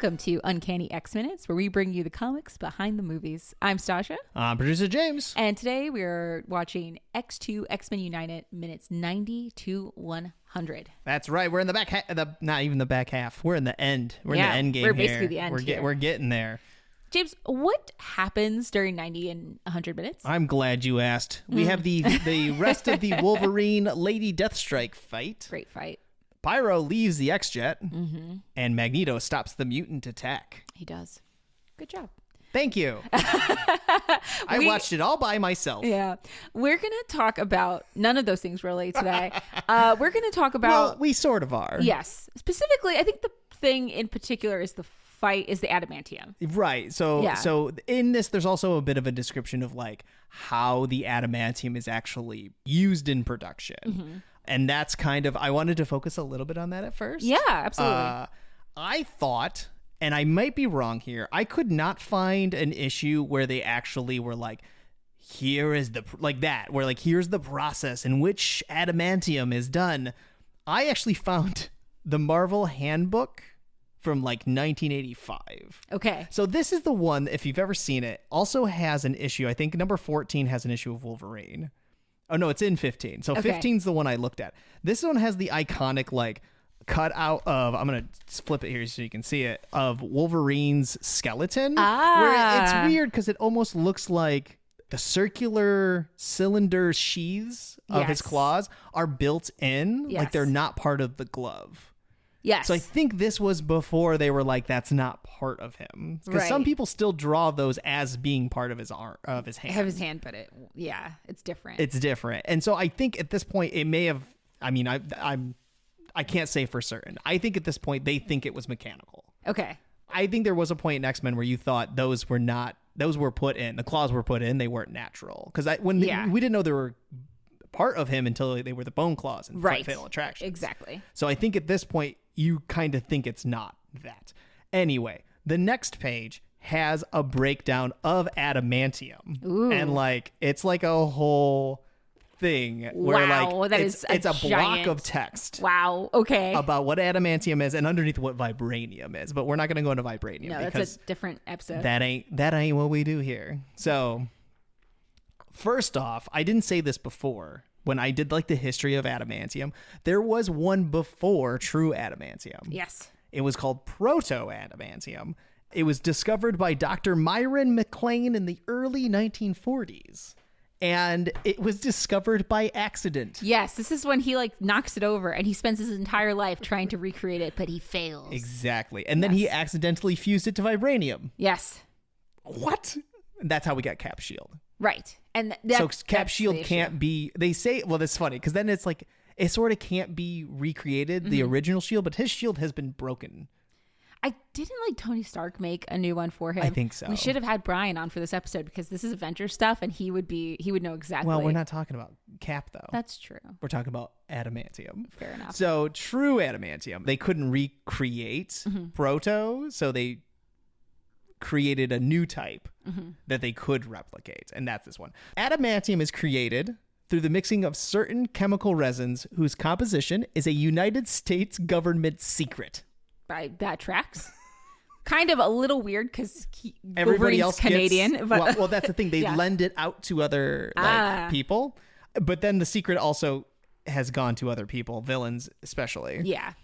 Welcome to Uncanny X-Minutes, where we bring you the comics behind the movies. I'm Stasha. I'm producer James. And today we're watching X2 X-Men United minutes 90 to 100. That's right. We're in the back not even the back half. We're in the end. We're in the end game. We're basically the end We're getting there. James, what happens during 90 and 100 minutes? I'm glad you asked. We have the rest of the Wolverine Lady Deathstrike fight. Great fight. Pyro leaves the X-Jet, and Magneto stops the mutant attack. He does. Good job. Thank you. I watched it all by myself. Yeah. We're going to talk about none of those things really today. We're going to talk about... Well, we sort of are. Yes. Specifically, I think the thing in particular is the adamantium. Right. So in this, there's also a bit of a description of like how the adamantium is actually used in production. And that's kind of, I wanted to focus a little bit on that at first. Yeah, absolutely. I thought, and I might be wrong here, I could not find an issue where they actually were like, here is the, like that, where like, here's the process in which adamantium is done. I actually found the Marvel Handbook from like 1985. Okay. So this is the one, if you've ever seen it, also has an issue. I think number 14 has an issue of Wolverine. Oh, no, it's in 15. So 15 is the one I looked at. This one has the iconic, like, cut out of, I'm going to flip it here so you can see it, of Wolverine's skeleton. Where it's weird because it almost looks like the circular cylinder sheaths of his claws are built in. Like they're not part of the glove. Yes. So I think this was before they were like, that's not part of him. Because some people still draw those as being part of his arm, of his hand. Have his hand, but it's different. It's different. And so I think at this point it may have, I mean, I can't say for certain. I think at this point they think it was mechanical. Okay. I think there was a point in X-Men where you thought those were put in, the claws were put in, they weren't natural. Because we didn't know they were part of him until they were the bone claws and Fatal Attraction. Exactly. So I think at this point you kind of think it's not that. Anyway, the next page has a breakdown of adamantium. Ooh. And like it's like a whole thing where it's a block of text. Wow. Okay. About what adamantium is and underneath what vibranium is, but we're not going to go into vibranium because that's a different episode. That ain't what we do here. So first off, I didn't say this before. When I did like the history of adamantium, there was one before true adamantium. Yes. It was called proto-adamantium. It was discovered by Dr. Myron McLean in the early 1940s. And it was discovered by accident. Yes, this is when he like knocks it over and he spends his entire life trying to recreate it, but he fails. Exactly. And then he accidentally fused it to vibranium. Yes. What? And that's how we got Cap Shield. Right. And so Cap Shield can't be, they say, well, that's funny because then it's like, it sort of can't be recreated, the original shield, but his shield has been broken. I didn't like Tony Stark make a new one for him. I think so. We should have had Brian on for this episode because this is Avengers stuff and he would know exactly. Well, we're not talking about Cap though. That's true. We're talking about adamantium. Fair enough. So true adamantium, they couldn't recreate proto, so they created a new type that they could replicate, and that's this one. Adamantium is created through the mixing of certain chemical resins whose composition is a United States government secret. That tracks. Kind of a little weird because everybody else Canadian. But well, that's the thing. They lend it out to other people, but then the secret also has gone to other people, villains especially. Yeah.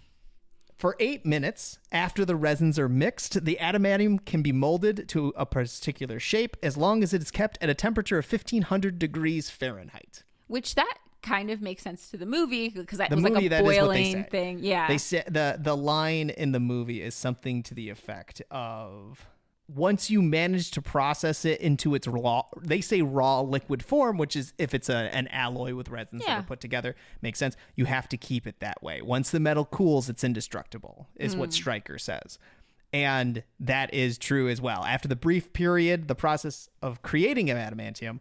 For 8 minutes after the resins are mixed, the adamantium can be molded to a particular shape as long as it is kept at a temperature of 1500 degrees Fahrenheit. Which that kind of makes sense to the movie because that was like a boiling thing. Yeah. They say the line in the movie is something to the effect of once you manage to process it into its raw liquid form, which is if it's an alloy with resins that are put together, makes sense. You have to keep it that way. Once the metal cools, it's indestructible, is what Stryker says. And that is true as well. After the brief period, the process of creating an adamantium,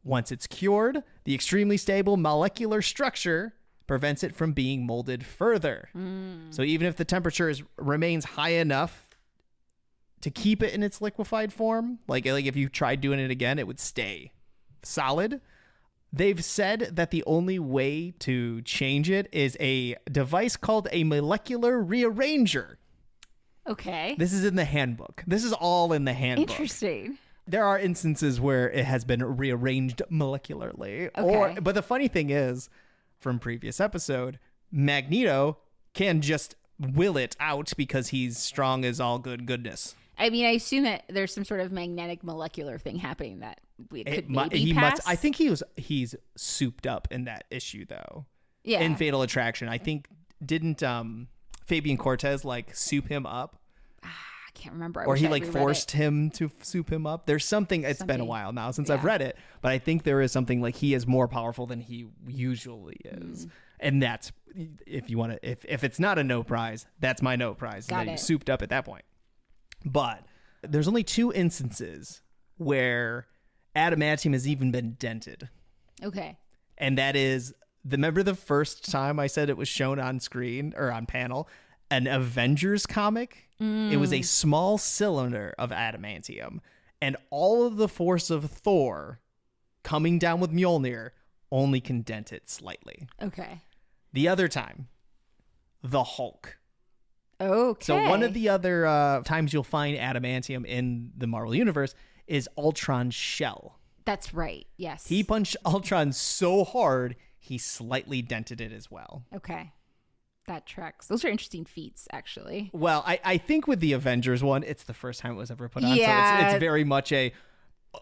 once it's cured, the extremely stable molecular structure prevents it from being molded further. So even if the temperature remains high enough to keep it in its liquefied form, like if you tried doing it again, it would stay solid. They've said that the only way to change it is a device called a molecular rearranger. Okay. This is in the handbook. This is all in the handbook. Interesting. There are instances where it has been rearranged molecularly. Okay. But the funny thing is, from previous episode, Magneto can just will it out because he's strong as all goodness. I mean, I assume that there's some sort of magnetic molecular thing happening that we could maybe pass. I think he's souped up in that issue though. Yeah. In Fatal Attraction, I think didn't Fabian Cortez like soup him up? I can't remember. Or he like forced him to soup him up. There's something. It's been a while now since I've read it, but I think there is something like he is more powerful than he usually is, and that's if you want to. If it's not a no prize, that's my no prize. Got that it. He's souped up at that point. But there's only 2 instances where adamantium has even been dented. Okay. And that is, remember the first time I said it was shown on screen or on panel, an Avengers comic? It was a small cylinder of adamantium, and all of the force of Thor coming down with Mjolnir only can dent it slightly. Okay. The other time, the Hulk. Okay. So one of the other times you'll find adamantium in the Marvel Universe is Ultron's shell. That's right. Yes. He punched Ultron so hard, he slightly dented it as well. Okay. That tracks. Those are interesting feats, actually. Well, I think with the Avengers one, it's the first time it was ever put on. Yeah. So it's very much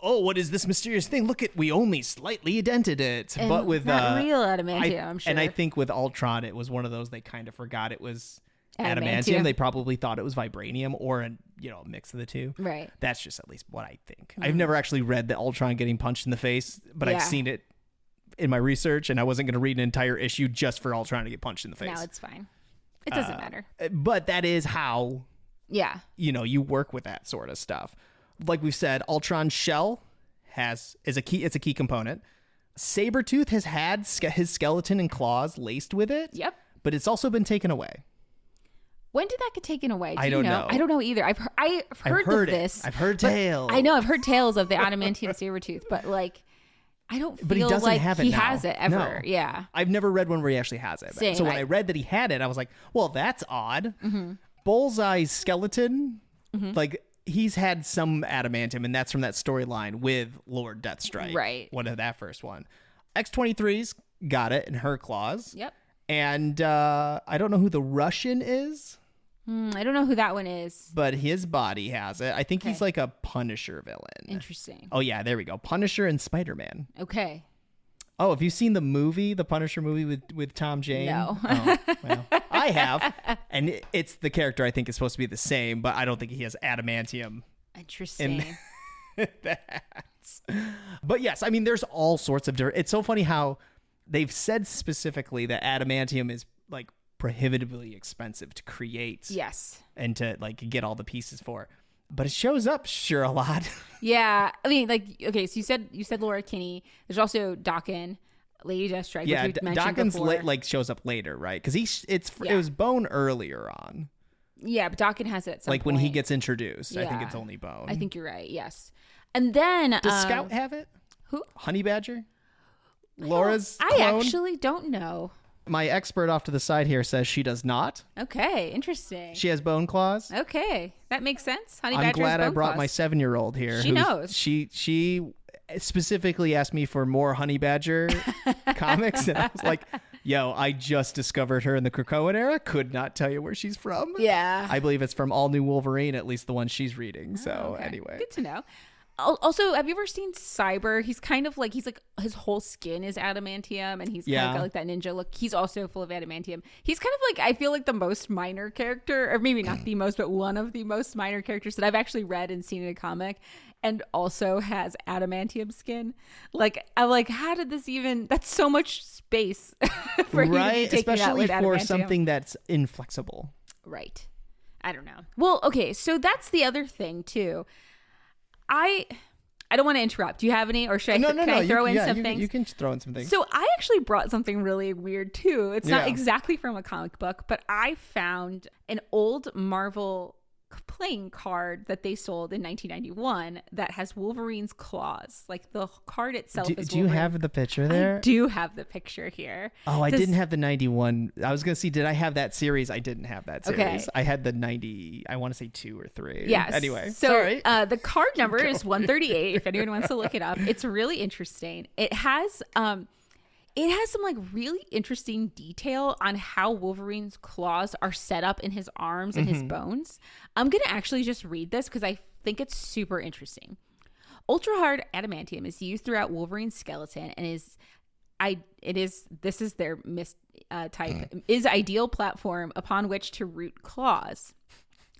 what is this mysterious thing? Look we only slightly dented it. And but with not real adamantium, I'm sure. And I think with Ultron, it was one of those they kind of forgot it was Adamantium. They probably thought it was vibranium or a mix of the two. Right. That's just at least what I think. I've never actually read the Ultron getting punched in the face, but I've seen it in my research, and I wasn't going to read an entire issue just for Ultron to get punched in the face. No, it's fine. It doesn't matter. But that is how you work with that sort of stuff. Like we've said, Ultron's shell is a key component. Sabretooth has had his skeleton and claws laced with it. Yep. But it's also been taken away. When did that get taken away? I don't know. I don't know either. I've heard of this. I've heard tales. I know. I've heard tales of the adamantium Sabretooth, but like, I don't feel but he doesn't like have it he now. has it ever. No. Yeah. I've never read one where he actually has it. Same. So when I read that he had it, I was like, well, that's odd. Bullseye's skeleton, like he's had some adamantium, and that's from that storyline with Lord Deathstrike. Right. One of that first one. X-23's got it in her claws. Yep. And I don't know who the Russian is. I don't know who that one is. But his body has it. I think he's Okay. like a Punisher villain. Interesting. Oh, yeah, there we go. Punisher and Spider-Man. Okay. Oh, have you seen the movie, the Punisher movie with Tom Jane? No. Oh, well, I have. And it's the character I think is supposed to be the same, but I don't think he has adamantium Interesting. in that. But yes, I mean, there's all sorts of different... It's so funny how they've said specifically that adamantium is like prohibitively expensive to create. Yes. And to like get all the pieces for. But it shows up sure a lot. Yeah. I mean, like, okay, so you said Laura Kinney. There's also Daken, Lady Deathstrike, Yeah, which we mentioned Daken's before. like shows up later, right? Because it was Bone earlier on. Yeah, but Daken has it at some Like point. when he gets introduced, I think Yeah. it's only Bone. I think you're right, yes. And then... Does Scout have it? Who? Honey Badger? Laura's I clone? actually don't know. My expert off to the side here says she does not. Okay, interesting. She has bone claws. Okay, that makes sense. Honey I'm Badger glad has I bone brought claws. my 7-year-old here. She knows. She specifically asked me for more Honey Badger comics, and I was like, yo, I just discovered her in the Krakoan era. Could not tell you where she's from. Yeah. I believe it's from All New Wolverine, at least the one she's reading. So Okay. anyway. Good to know. Also, have you ever seen Cyber? He's like his whole skin is adamantium, and he's kind of got like that ninja look. He's also full of adamantium. He's kind of like, I feel like the most minor character, or maybe not the most, but one of the most minor characters that I've actually read and seen in a comic, and also has adamantium skin. Like, I'm like, how did this even? That's so much space for you to be taking especially that for with adamantium. something that's inflexible. Right. I don't know. Well, okay, so that's the other thing too. I don't want to interrupt. Do you have any, or should I, can I throw in some things? You can throw in some things. So I actually brought something really weird too. It's not Yeah. exactly from a comic book, but I found an old Marvel playing card that they sold in 1991 that has Wolverine's claws. Like the card itself is Do you have the picture there? I do have the picture here. Oh, I didn't have the 91. I was going to see, did I have that series? I didn't have that series. Okay. I had the 90, I want to say 2 or 3. Yes. Anyway, so sorry. The card number is 138 if anyone wants to look it up. It's really interesting. It has some like really interesting detail on how Wolverine's claws are set up in his arms and his bones. I'm going to actually just read this because I think it's super interesting. Ultra hard adamantium is used throughout Wolverine's skeleton and is their type is ideal platform upon which to root claws.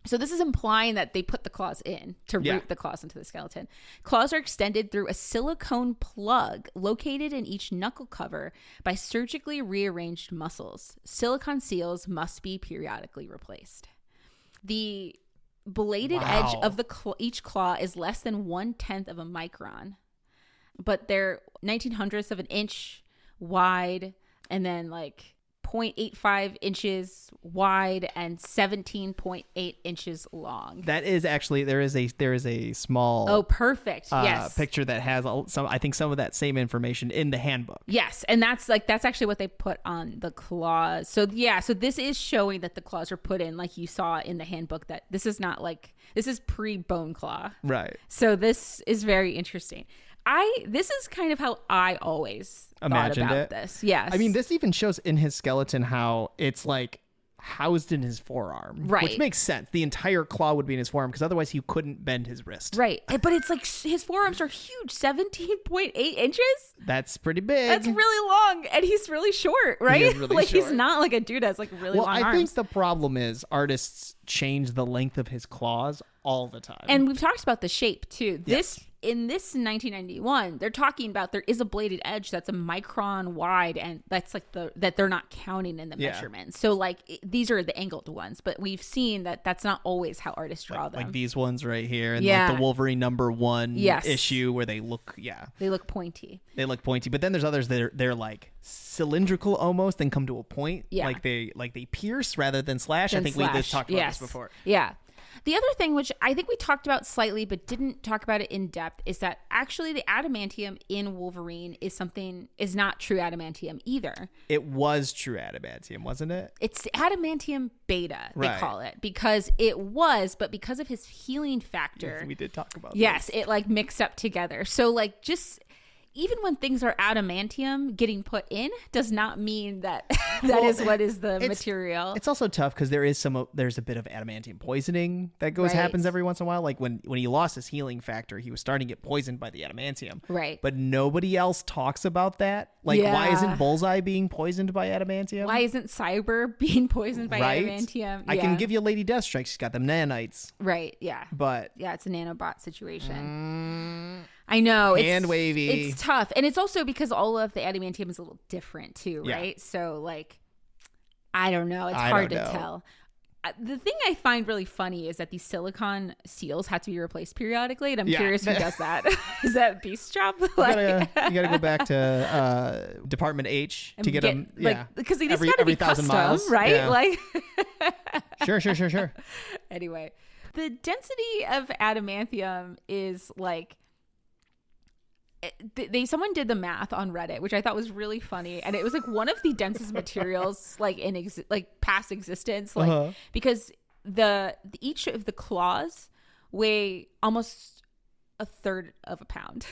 So this is implying that they put the claws in to root the claws into the skeleton. Claws are extended through a silicone plug located in each knuckle cover by surgically rearranged muscles. Silicone seals must be periodically replaced. The bladed edge of each claw is less than 1/10 of a micron, but they're 1900ths of an inch wide, and then like 0.85 inches wide and 17.8 inches long. That is actually there is a small perfect picture that has some of that same information in the handbook. Yes, and that's actually what they put on the claws. So this is showing that the claws are put in like you saw in the handbook, that this is pre-bone claw. Right. So this is very interesting. This is kind of how I always imagined thought about this. Yes. I mean, this even shows in his skeleton how it's like housed in his forearm. Right. Which makes sense. The entire claw would be in his forearm because otherwise he couldn't bend his wrist. Right. But it's like his forearms are huge, 17.8 inches. That's pretty big. That's really long. And he's really short, right? He is really short. He's not like a dude that has like really long arms. I think the problem is artists change the length of his claws all the time. And we've talked about the shape too. Yes. In this 1991, they're talking about there is a bladed edge that's a micron wide, and that's like that they're not counting in the measurements. So like these are the angled ones, but we've seen that that's not always how artists draw them. Like these ones right here, and like the Wolverine #1 issue where they look pointy. They look pointy, but then there's others that they're like cylindrical almost, and come to a point. Yeah. Like they pierce rather than slash. I think we just talked about this before. Yeah. The other thing, which I think we talked about slightly but didn't talk about it in depth, is that actually the adamantium in Wolverine is not true adamantium either. It was true adamantium, wasn't it? It's adamantium beta, they call it, because but because of his healing factor. Yes, we did talk about this. It like mixed up together. So like just even when things are adamantium, getting put in does not mean that is what is the material. It's also tough because there's a bit of adamantium poisoning that happens every once in a while. Like when he lost his healing factor, he was starting to get poisoned by the adamantium. Right. But nobody else talks about that. Like why isn't Bullseye being poisoned by adamantium? Why isn't Cyber being poisoned by adamantium? I can give you Lady Deathstrike. She's got them nanites. Right. Yeah. But it's a nanobot situation. I know. Hand wavy. It's tough. And it's also because all of the adamantium is a little different too, right? So like, I don't know. It's hard to tell. The thing I find really funny is that these silicone seals have to be replaced periodically. And I'm curious who does that. Is that Beast's job? You gotta go back to Department H to get them. Because they just gotta be custom, miles. Right? Yeah. Like, Sure. Anyway, the density of adamantium is like, someone did the math on Reddit, which I thought was really funny, and it was like one of the densest materials like in past existence, like because each of the claws weigh almost 1/3 of a pound.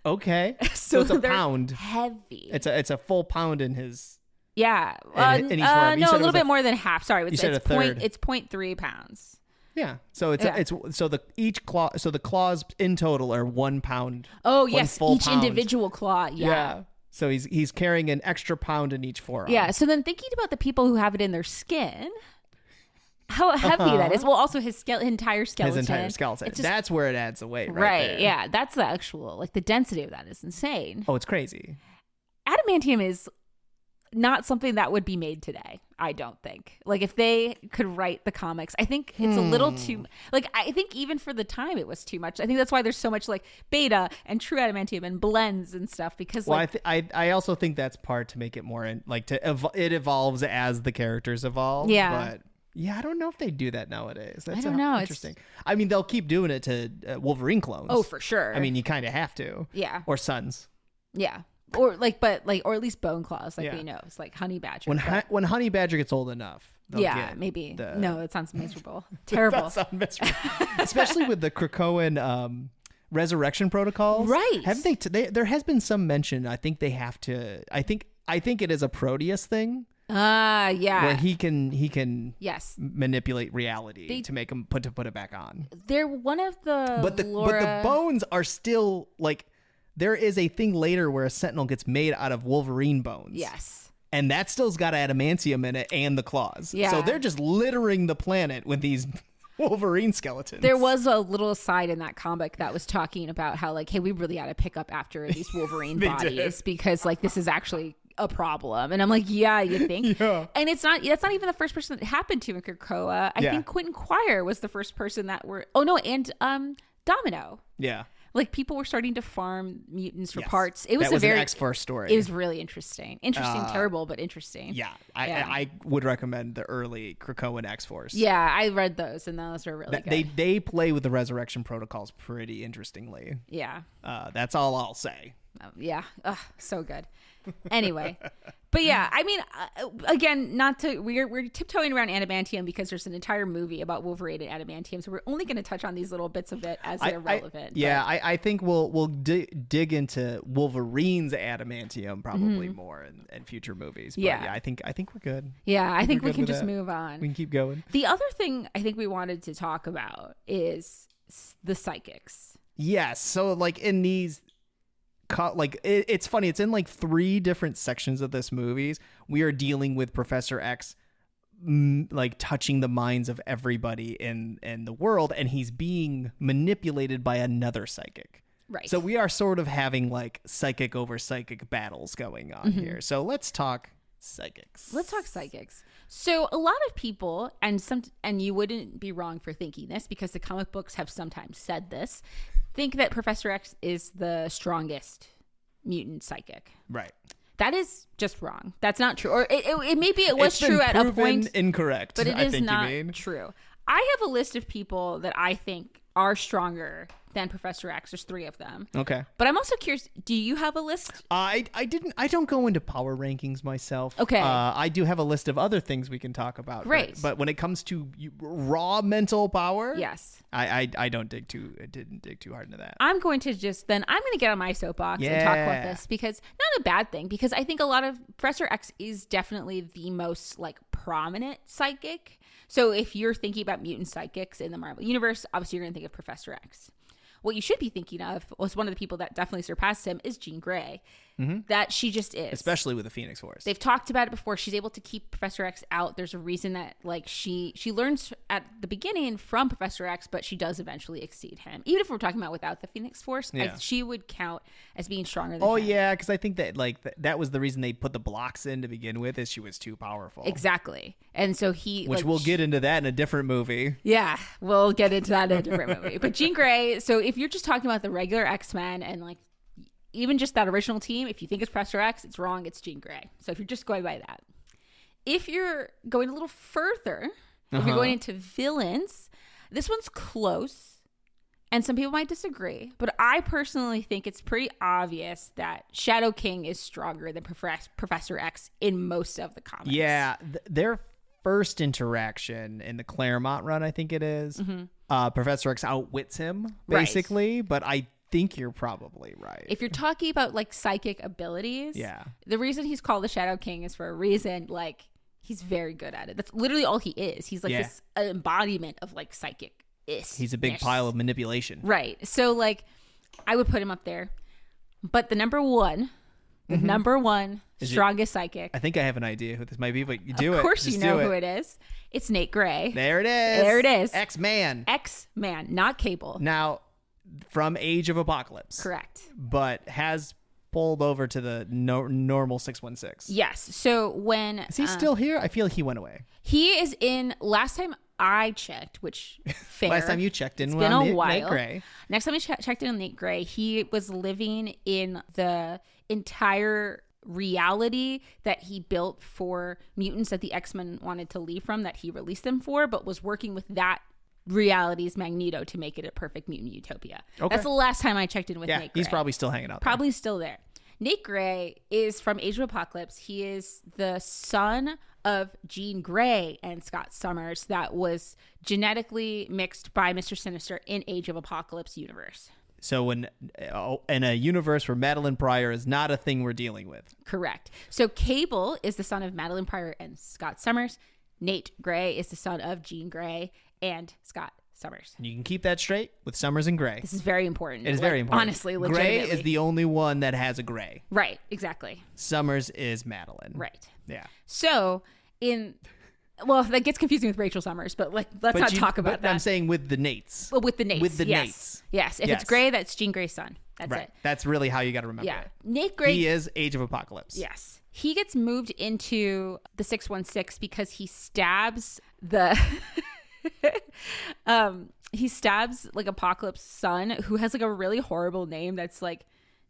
Okay, so it's a pound heavy. It's a full pound in his. Yeah, in each form. No, a little bit more than half. Sorry, it's 0.3 pounds. Yeah. So the claws in total are 1 pound. Oh yes, each pound. Individual claw. Yeah. So he's carrying an extra pound in each forearm. Yeah. So then thinking about the people who have it in their skin, how heavy that is. Well, also his entire skeleton. His entire skeleton. That's where it adds the weight. Right. There. Yeah. That's the actual the density of that is insane. Oh, it's crazy. Adamantium is not something that would be made today, I don't think. Like if they could write the comics, I think it's a little too I think even for the time it was too much. I think that's why there's so much like beta and true adamantium and blends and stuff, because I also think that's part to make it more it evolves as the characters evolve. Yeah. Yeah, I don't know if they do that nowadays. That's I don't know. Interesting. I mean, they'll keep doing it to Wolverine clones. Oh, for sure. I mean, you kind of have to. Yeah. Or sons. Yeah. Or or at least bone claws, we know. It's like honey badger. When honey badger gets old enough. Maybe. No, it sounds miserable. Terrible. That sounds miserable. Especially with the Krakoan resurrection protocols. Right. Haven't they, there has been some mention. I think they have to. I think it is a Proteus thing. Yeah. Where he can yes manipulate reality to make him put it back on. They're one of the but the bones are still like, there is a thing later where a Sentinel gets made out of Wolverine bones. Yes. And that still's got adamantium in it and the claws. Yeah. So they're just littering the planet with these Wolverine skeletons. There was a little aside in that comic that was talking about how hey, we really got to pick up after these Wolverine bodies because this is actually a problem. And I'm like, yeah, you think? Yeah. And that's not even the first person that happened to in Krakoa. I think Quentin Quire was the first person and Domino. Yeah. People were starting to farm mutants for parts. It was an X-Force story. It was really interesting. Terrible, but interesting. Yeah. I would recommend the early Krakoan X-Force. Yeah, I read those, and those were really good. They play with the resurrection protocols pretty interestingly. Yeah. That's all I'll say. Yeah. So good. Anyway. But yeah, I mean, again, we're tiptoeing around adamantium because there's an entire movie about Wolverine and adamantium, so we're only going to touch on these little bits of it as they're relevant. I think we'll dig into Wolverine's adamantium probably more in future movies. But yeah, I think we're good. Yeah, I think we can just move on. We can keep going. The other thing I think we wanted to talk about is the psychics. Yes, so in these. It's funny, it's in 3 different sections of this movies. We are dealing with Professor X touching the minds of everybody in the world, and he's being manipulated by another psychic. Right. So we are sort of having psychic over psychic battles going on here. So let's talk psychics. So a lot of people, and you wouldn't be wrong for thinking this because the comic books have sometimes said this, think that Professor X is the strongest mutant psychic. Right. That is just wrong. That's not true. Or maybe it was true at a point. Incorrect. But it is not true. I have a list of people that I think are stronger than Professor X. There's 3 of them. Okay. But I'm also curious, do you have a list? I don't go into power rankings myself. Okay. I do have a list of other things we can talk about. Great. But when it comes to raw mental power, yes. I didn't dig too hard into that. I'm going to get on my soapbox and talk about this because not a bad thing, because I think a lot of Professor X is definitely the most prominent psychic. So if you're thinking about mutant psychics in the Marvel universe, obviously you're going to think of Professor X. What you should be thinking of was one of the people that definitely surpassed him is Jean Grey. Mm-hmm. That she just is. Especially with the Phoenix Force. They've talked about it before. She's able to keep Professor X out. There's a reason that she learns at the beginning from Professor X, but she does eventually exceed him. Even if we're talking about without the Phoenix Force, she would count as being stronger than him. Oh, yeah, because I think that that was the reason they put the blocks in to begin with, is she was too powerful. Exactly. And so which we'll get into that in a different movie. Yeah, we'll get into that in a different movie. But Jean Grey, so if you're just talking about the regular X-Men and even just that original team, if you think it's Professor X, it's wrong. It's Jean Grey. So if you're just going by that. If you're going a little further, if you're going into villains, this one's close. And some people might disagree. But I personally think it's pretty obvious that Shadow King is stronger than Professor X in most of the comics. Yeah. Their first interaction in the Claremont run, I think it is, Professor X outwits him, basically. Right. But I think you're probably right. If you're talking about psychic abilities, the reason he's called the Shadow King is for a reason. He's very good at it. That's literally all he is. He's this embodiment of psychic. He's a big pile of manipulation. Right. So I would put him up there. But the number one strongest psychic. I think I have an idea who this might be, but you do it. Of course you know who it is. It's Nate Gray. There it is. X-Man, not Cable. Now, from Age of Apocalypse. Correct. But has pulled over to the normal 616. Yes. So when... Is he still here? I feel like he went away. He is in... Last time I checked, which... Fair. Last time you checked in, it's been a while. Nate Gray. Next time I checked in on Nate Gray, he was living in the entire reality that he built for mutants that the X-Men wanted to leave from, that he released them for, but was working with that reality's Magneto to make it a perfect mutant utopia. Okay. That's the last time I checked in with Nate Gray. He's probably still hanging out Probably still there. Nate Gray is from Age of Apocalypse. He is the son of Jean Grey and Scott Summers that was genetically mixed by Mr. Sinister in Age of Apocalypse universe. So in a universe where Madeline Pryor is not a thing we're dealing with. Correct. So Cable is the son of Madeline Pryor and Scott Summers. Nate Gray is the son of Jean Grey and Scott Summers. And you can keep that straight with Summers and Gray. This is very important. It is very important. Honestly, legitimately. Gray is the only one that has a Gray. Right, exactly. Summers is Madeline. Right. Yeah. So that gets confusing with Rachel Summers, but let's not talk about that. I'm saying with the Nates. Well, with the Nates. With the yes. Nates. Yes. If it's Gray, that's Jean Grey's son. That's right. it. That's really how you got to remember it. Nate Gray. He is Age of Apocalypse. Yes. He gets moved into the 616 because he stabs the he stabs like Apocalypse's son, who has like a really horrible name that's like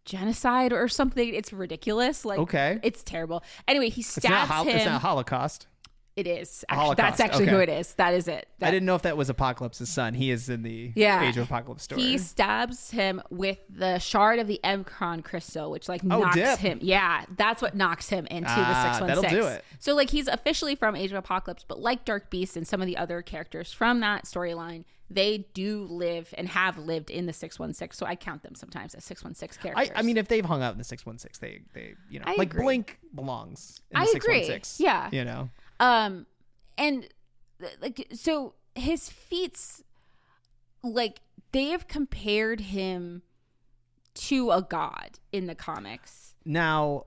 genocide or something. It's ridiculous. Like, okay, it's terrible. Anyway, he stabs him. It's not Holocaust. It is. That's actually who it is. That is it. I didn't know if that was Apocalypse's son. He is in the Age of Apocalypse story. He stabs him with the shard of the Emcron crystal, which knocks him. Yeah, that's what knocks him into the 616. That'll do it. So he's officially from Age of Apocalypse, but like Dark Beast and some of the other characters from that storyline, they do live and have lived in the 616. So I count them sometimes as 616 characters. I mean, if they've hung out in the 616, they like agree. Blink belongs in the 616. Yeah. And so his feats, they have compared him to a god in the comics. Now,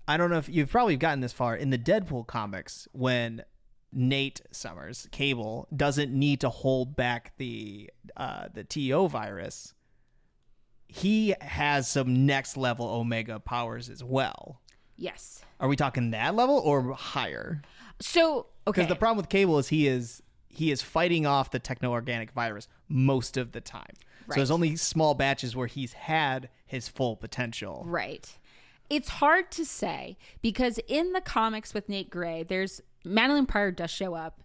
I don't know if you've probably gotten this far in the Deadpool comics when Nate Summers, Cable, doesn't need to hold back the TO virus. He has some next level Omega powers as well. Yes. Are we talking that level or higher? So, okay. Because the problem with Cable is he is fighting off the techno-organic virus most of the time. Right. So there's only small batches where he's had his full potential. Right. It's hard to say because in the comics with Nate Gray, Madeline Pryor does show up.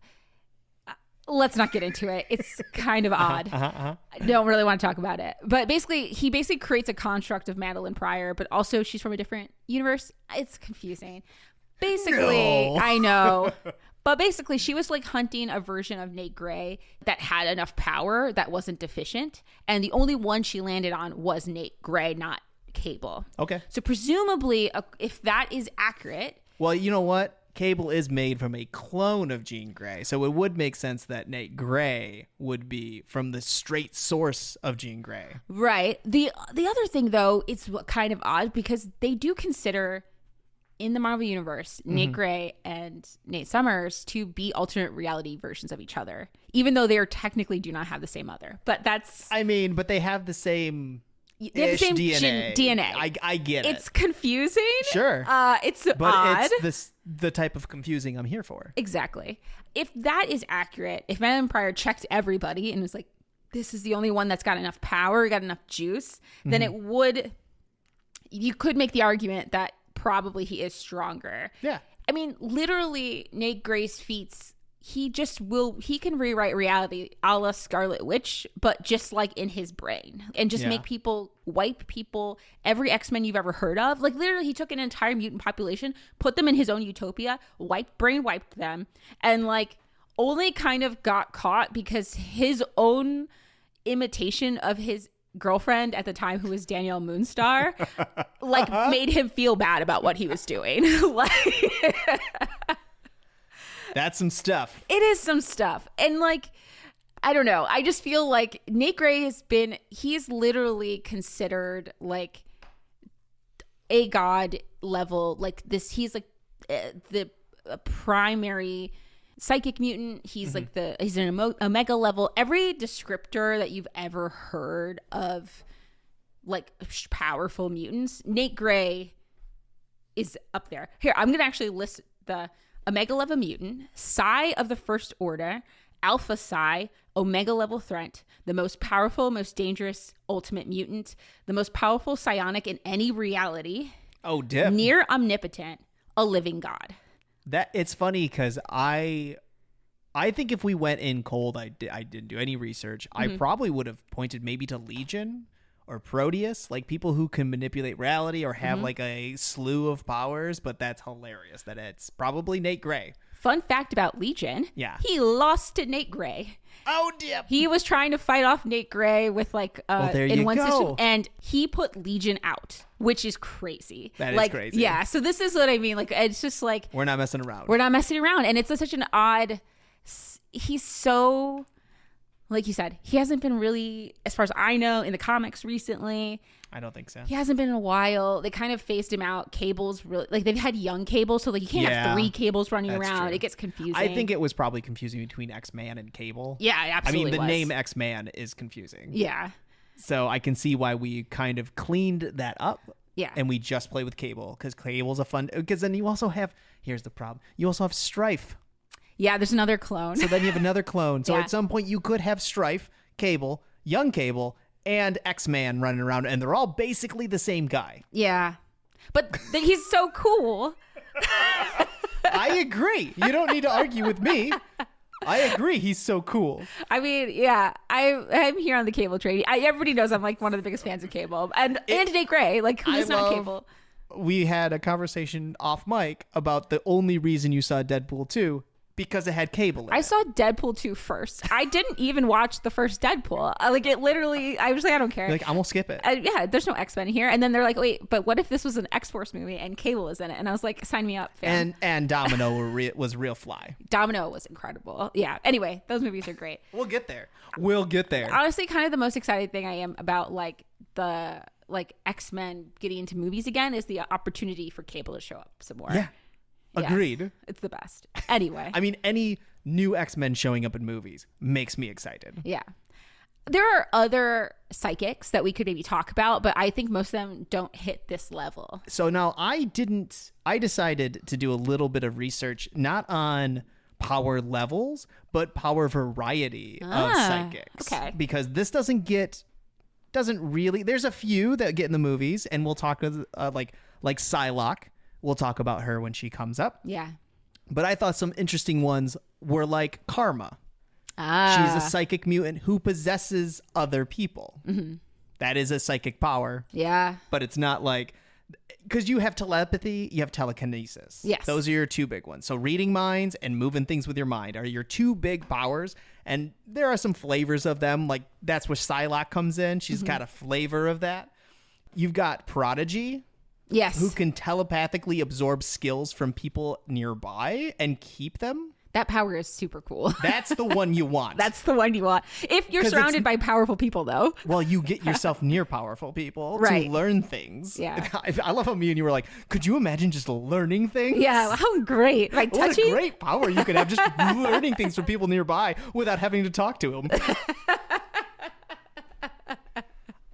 Let's not get into it. It's kind of odd. I don't really want to talk about it. But he basically creates a construct of Madeline Pryor, but also she's from a different universe. It's confusing. Basically, no. I know. But basically, she was hunting a version of Nate Gray that had enough power that wasn't deficient. And the only one she landed on was Nate Gray, not Cable. Okay. So presumably, if that is accurate. Well, you know what? Cable is made from a clone of Jean Grey, so it would make sense that Nate Gray would be from the straight source of Jean Grey. Right. The other thing, though, it's kind of odd because they do consider in the Marvel Universe Nate Gray and Nate Summers to be alternate reality versions of each other, even though they technically do not have the same mother. But that's... but they have the same... They have the same DNA. I get it. It's confusing. Sure. It's but odd. It's the type of confusing I'm here for. Exactly. If that is accurate, if Madeline Pryor checked everybody and was like, this is the only one that's got enough power, got enough juice, then you could make the argument that probably he is stronger. Yeah. I mean, literally, Nate Gray's feats, he can rewrite reality a la Scarlet Witch, but just in his brain and just make people, wipe people, every X-Men you've ever heard of. Literally, he took an entire mutant population, put them in his own utopia, brain wiped them, and only kind of got caught because his own imitation of his girlfriend at the time, who was Danielle Moonstar, made him feel bad about what he was doing. That's some stuff. It is some stuff. And I don't know. I just feel like Nate Gray he's literally considered a god level, this. He's the primary psychic mutant. He's he's an omega level. Every descriptor that you've ever heard of powerful mutants, Nate Gray is up there. Here, I'm going to actually list the Omega level mutant, Psi of the First Order, Alpha Psi, Omega level threat, the most powerful, most dangerous ultimate mutant, the most powerful psionic in any reality. Oh, dip. Near omnipotent, a living god. That it's funny because I think if we went in cold, I didn't do any research. I probably would have pointed maybe to Legion or Proteus, like people who can manipulate reality or have like a slew of powers. But that's hilarious that it's probably Nate Gray. Fun fact about Legion. Yeah. He lost to Nate Gray. Oh, dear. He was trying to fight off Nate Gray with there in you one go. system, and he put Legion out, which is crazy. That is crazy. Yeah. So this is what I mean. Like, it's just like We're not messing around. we're not messing around, and it's such an odd. He's so, like you said, he hasn't been really, as far as I know, in the comics recently. I don't think so. He hasn't been in a while. They kind of phased him out. Cable's really, like, they've had young Cable, so like you can't have 3 Cables running around. True. It gets confusing. I think it was probably confusing between X-Man and Cable. Yeah, it absolutely I mean, the was. name X-Man is confusing. Yeah. So I can see why we kind of cleaned that up. Yeah. And we just play with Cable because Cable's a fun, because then you also have, here's the problem, you also have Strife. Yeah, there's another clone. So then you have another clone. So Yeah. at some point you could have Strife, Cable, young Cable, and X-Man running around, and they're all basically the same guy. Yeah. But he's so cool. I agree. You don't need to argue with me. I agree. He's so cool. I mean, yeah, I'm here on the Cable train. Everybody knows I'm like one of the biggest fans of Cable. And Nate Gray, like, who's not Cable? We had a conversation off mic about the only reason you saw Deadpool 2 because it had Cable in I it. saw Deadpool 2 first. I didn't even watch the first Deadpool. Like, it literally, I was like, I don't care. Like, I'm gonna skip it. Yeah, there's no X-Men here. And then they're like, wait, but what if this was an X-Force movie and Cable is in it? And I was like, sign me up, fam. And Domino was real fly. Domino was incredible. Yeah. Anyway, those movies are great. We'll get there. We'll get there. Honestly, kind of the most excited thing I am about like the X-Men getting into movies again is the opportunity for Cable to show up some more. Yeah. Yes. Agreed. It's the best. Anyway. I mean, any new X-Men showing up in movies makes me excited. Yeah. There are other psychics that we could maybe talk about, but I think most of them don't hit this level. So now I decided to do a little bit of research, not on power levels, but power variety of psychics. Okay. Because this doesn't really, there's a few that get in the movies, and we'll talk with like Psylocke. We'll talk about her when she comes up. Yeah. But I thought some interesting ones were like Karma. Ah. She's a psychic mutant who possesses other people. Mm-hmm. That is a psychic power. Yeah. But it's not like, because you have telepathy, you have telekinesis. Yes. Those are your 2 big ones. So reading minds and moving things with your mind are your 2 big powers. And there are some flavors of them. Like, that's where Psylocke comes in. She's got a flavor of that. You've got Prodigy. Yes. Who can telepathically absorb skills from people nearby and keep them. That power is super cool. That's the one you want. That's the one you want. If you're surrounded by powerful people, though. Well, you get yourself near powerful people Right. to learn things. Yeah. I love how me and you were like, could you imagine just learning things? Yeah. How great. Like, What touching. a great power you could have just learning things from people nearby without having to talk to them.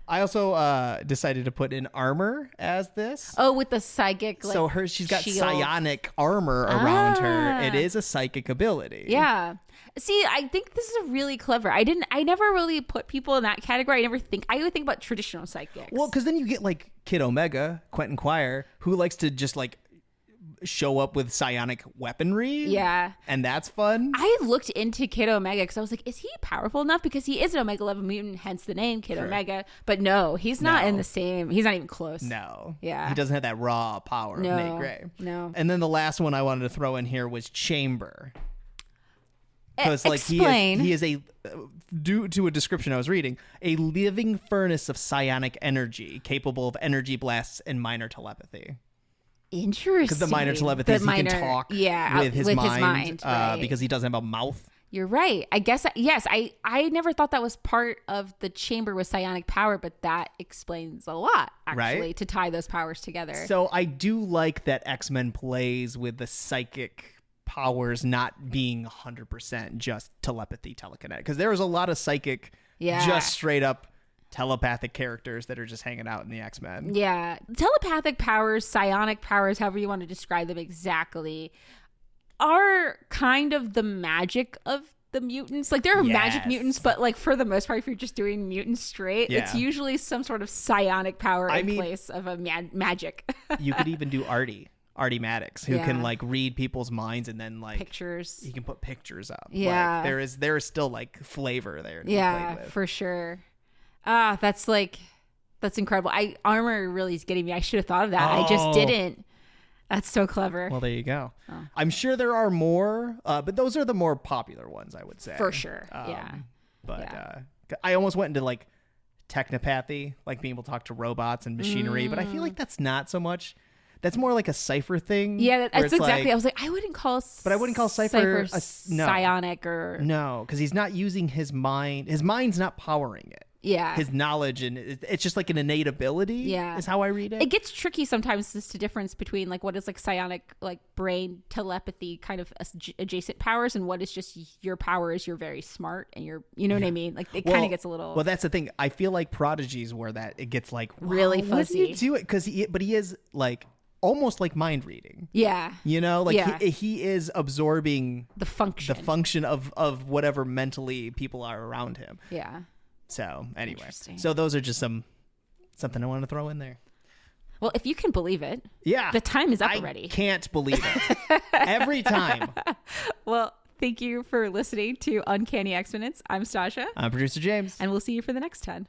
I also decided to put in armor as this. Oh, with the psychic. Like, So she's got shield. psionic armor around her. It is a psychic ability. Yeah. See, I think this is really clever. I never really put people in that category. I would think about traditional psychics. Well, because then you get like Kid Omega, Quentin Quire, who likes to just like show up with psionic weaponry. Yeah. And that's fun. I looked into Kid Omega because I was like, is he powerful enough? Because he is an Omega 11 mutant, hence the name Kid Omega. But no, he's not in the same. He's not even close. No. Yeah. He doesn't have that raw power of Nate Gray. No. And then the last one I wanted to throw in here was Chamber. Because like Explain. he is a, due to a description I was reading, a living furnace of psionic energy capable of energy blasts and minor telepathy. Interesting. Because the minor telepathy is he can talk with his mind, right. because he doesn't have a mouth. You're right. I guess, yes, I never thought that was part of the chamber with psionic power, but that explains a lot, actually, Right? to tie those powers together. So I do like that X-Men plays with the psychic powers not being 100% just telepathy, telekinetic. Because there was a lot of psychic, just straight up telepathic characters that are just hanging out in the X-Men. Yeah. Telepathic powers, psionic powers, however you want to describe them exactly, are kind of the magic of the mutants. Like there are magic Yes. mutants, but like for the most part, if you're just doing mutants straight, it's usually some sort of psionic power in place of a magic. You could even do Artie Maddox, who can like read people's minds and then like pictures. He can put pictures up. Yeah, like, there is still like flavor there. To be played with. For sure. That's incredible. Armor really is getting me. I should have thought of that. I just didn't. That's so clever. Well, there you go. I'm sure there are more, but those are the more popular ones, I would say. For sure. But I almost went into like technopathy, like being able to talk to robots and machinery, but I feel like that's not so much. That's more like a Cypher thing. Yeah, that's exactly. Like, I was like, I wouldn't call Cypher psionic or no, because he's not using his mind. His mind's not powering it. Yeah, his knowledge, and it's just like an innate ability. Yeah, is how I read it. It gets tricky sometimes as to difference between like what is like psionic, like brain telepathy kind of adjacent powers, and what is just your power is you're very smart and you're, you know what I mean? Like it kind of gets a little. Well, that's the thing. I feel like Prodigy's where that it gets like really fuzzy. What do you do it? Because he is like almost like mind reading. Yeah, you know, like he is absorbing the function of whatever mentally people are around him. Yeah. So anyway, so those are just something I want to throw in there. Well, if you can believe it, the time is up already. I can't believe it. Every time. Well, thank you for listening to Uncanny Exponents. I'm Stasha. I'm producer James. And we'll see you for the next 10.